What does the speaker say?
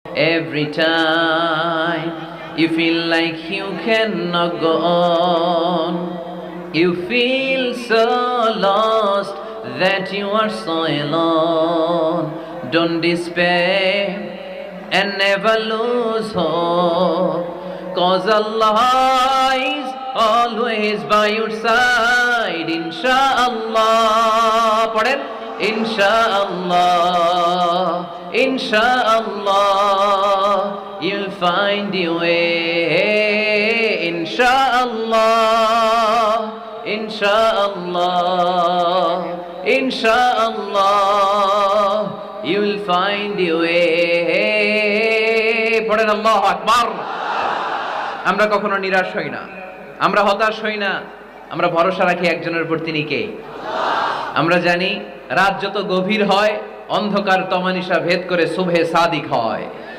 Every time you feel like you cannot go on, you feel so lost that you are so alone. Don't despair and never lose hope, 'cause Allah is always by your side. Insha'Allah, পড়েন Insha'Allah, Insha'Allah, you'll find your way. Insha'Allah, Insha'Allah, Insha'Allah, you'll find your way. পড়েন আল্লাহু আকবার। আমরা কখনো নিরাশ হই না, আমরা হতাশ হই না, আমরা ভরসা রাখি একজনের উপর, তিনি কে? আমরা জানি রাত যত গভীর হয় অন্ধকার তমানিসা ভেদ করে সুবহে সাদিক হয়।